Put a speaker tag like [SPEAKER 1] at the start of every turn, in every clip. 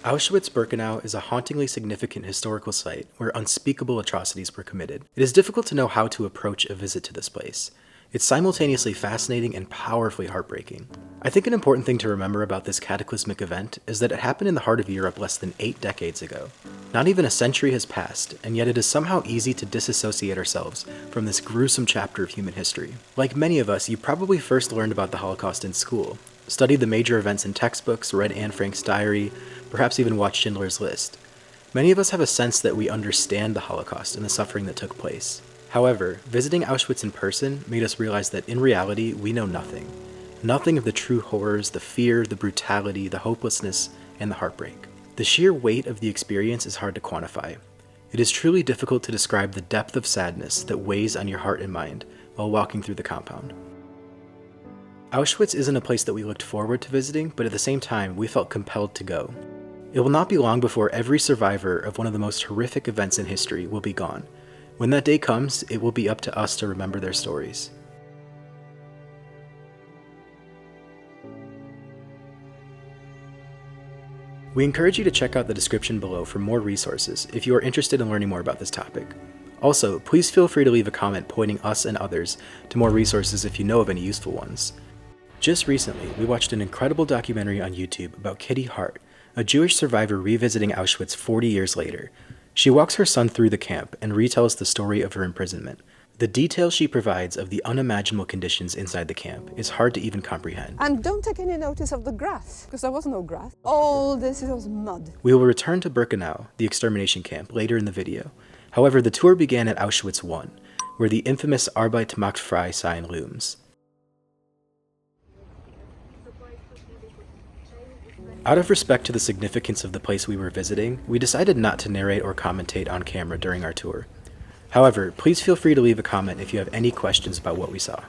[SPEAKER 1] Auschwitz-Birkenau is a hauntingly significant historical site where unspeakable atrocities were committed. It is difficult to know how to approach a visit to this place. It's simultaneously fascinating and powerfully heartbreaking. I think an important thing to remember about this cataclysmic event is that it happened in the heart of Europe less than 8 decades ago. Not even a century has passed, and yet it is somehow easy to disassociate ourselves from this gruesome chapter of human history. Like many of us, you probably first learned about the Holocaust in school, studied the major events in textbooks, read Anne Frank's diary, perhaps even watched Schindler's List. Many of us have a sense that we understand the Holocaust and the suffering that took place. However, visiting Auschwitz in person made us realize that in reality, we know nothing. Nothing of the true horrors, the fear, the brutality, the hopelessness, and the heartbreak. The sheer weight of the experience is hard to quantify. It is truly difficult to describe the depth of sadness that weighs on your heart and mind while walking through the compound. Auschwitz isn't a place that we looked forward to visiting, but at the same time, we felt compelled to go. It will not be long before every survivor of one of the most horrific events in history will be gone. When that day comes, it will be up to us to remember their stories. We encourage you to check out the description below for more resources if you are interested in learning more about this topic. Also, please feel free to leave a comment pointing us and others to more resources if you know of any useful ones. Just recently, we watched an incredible documentary on YouTube about Kitty Hart, a Jewish survivor revisiting Auschwitz 40 years later. She walks her son through the camp and retells the story of her imprisonment. The detail she provides of the unimaginable conditions inside the camp is hard to even comprehend.
[SPEAKER 2] And don't take any notice of the grass, because there was no grass. All this was mud.
[SPEAKER 1] We will return to Birkenau, the extermination camp, later in the video. However, the tour began at Auschwitz I, where the infamous Arbeit macht frei sign looms. Out of respect to the significance of the place we were visiting, we decided not to narrate or commentate on camera during our tour. However, please feel free to leave a comment if you have any questions about what we saw.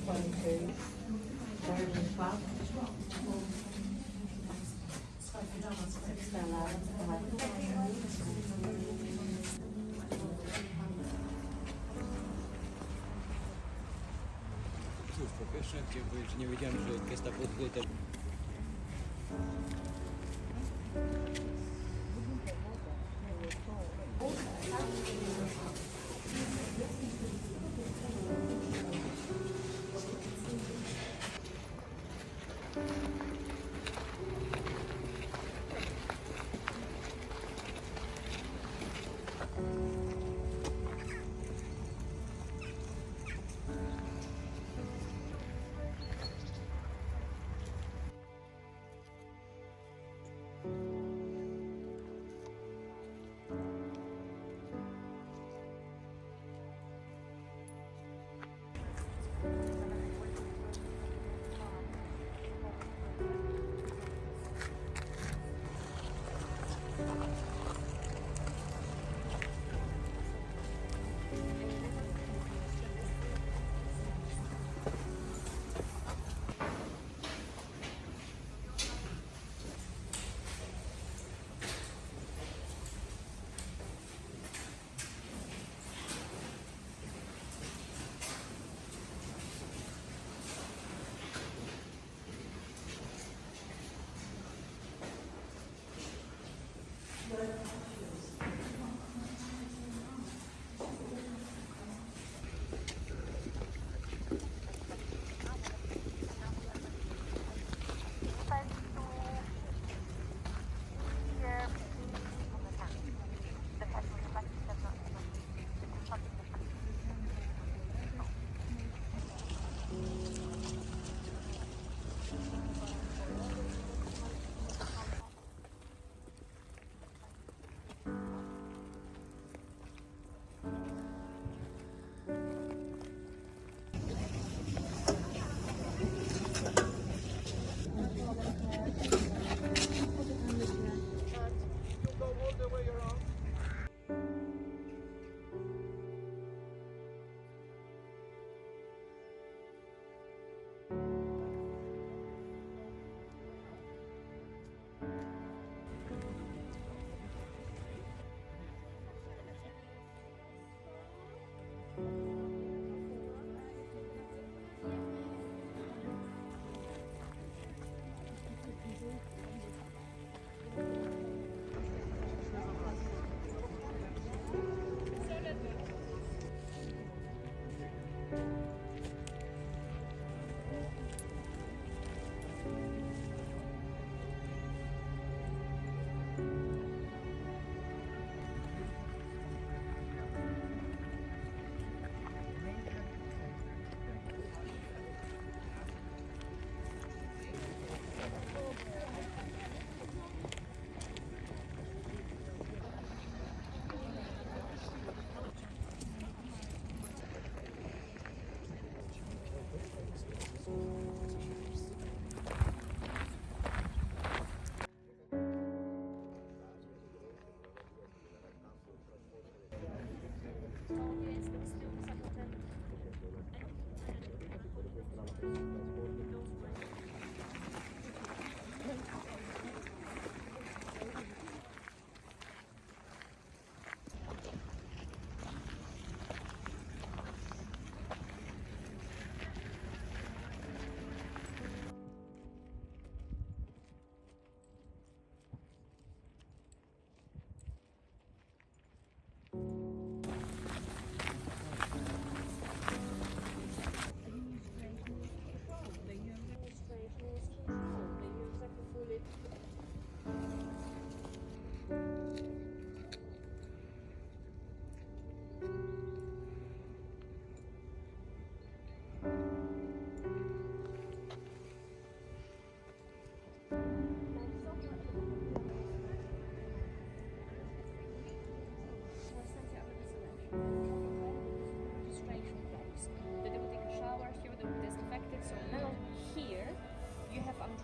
[SPEAKER 3] Cóż, po pierwsze chciałem powiedzieć, że nie wiedziałem, że gestapo tutaj też...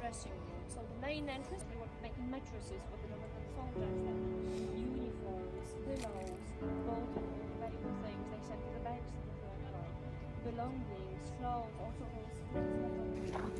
[SPEAKER 4] dressing room. So the main entrance, they were making mattresses for the American soldiers, like uniforms, pillows, both medical things. They sent to the banks to the front. belongings, clothes, also those things that are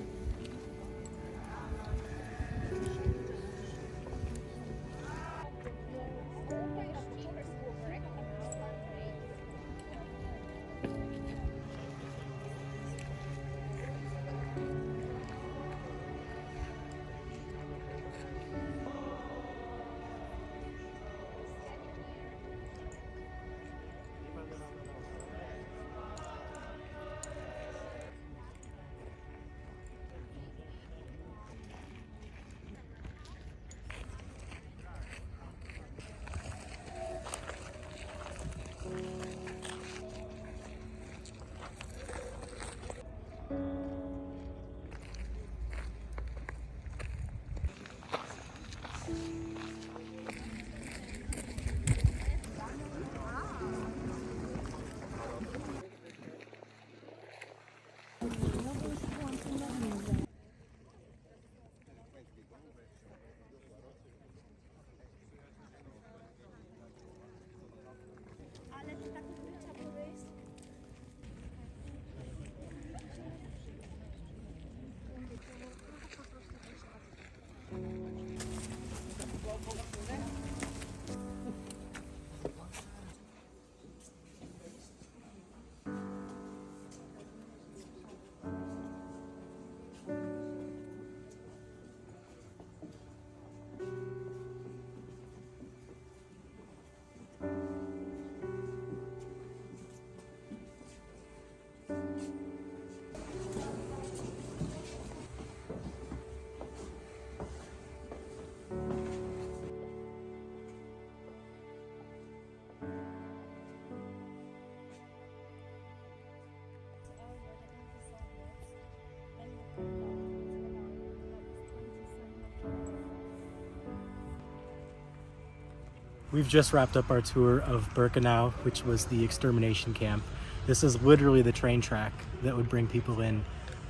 [SPEAKER 1] We've just wrapped up our tour of Birkenau, which was the extermination camp. This is literally the train track that would bring people in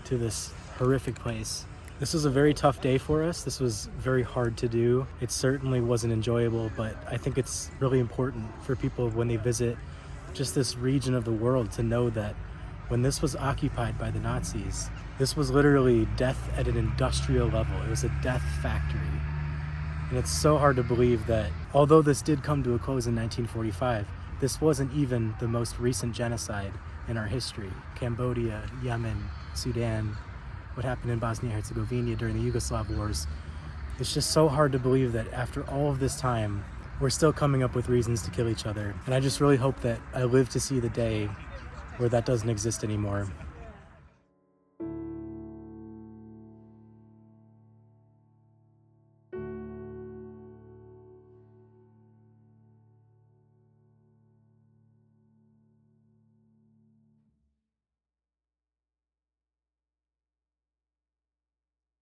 [SPEAKER 1] to this horrific place. This was a very tough day for us. This was very hard to do. It certainly wasn't enjoyable, but I think it's really important for people when they visit just this region of the world to know that when this was occupied by the Nazis, this was literally death at an industrial level. It was a death factory. And it's so hard to believe that although this did come to a close in 1945, this wasn't even the most recent genocide in our history. Cambodia, Yemen, Sudan, what happened in Bosnia-Herzegovina during the Yugoslav wars. It's just so hard to believe that after all of this time, we're still coming up with reasons to kill each other. And I just really hope that I live to see the day where that doesn't exist anymore.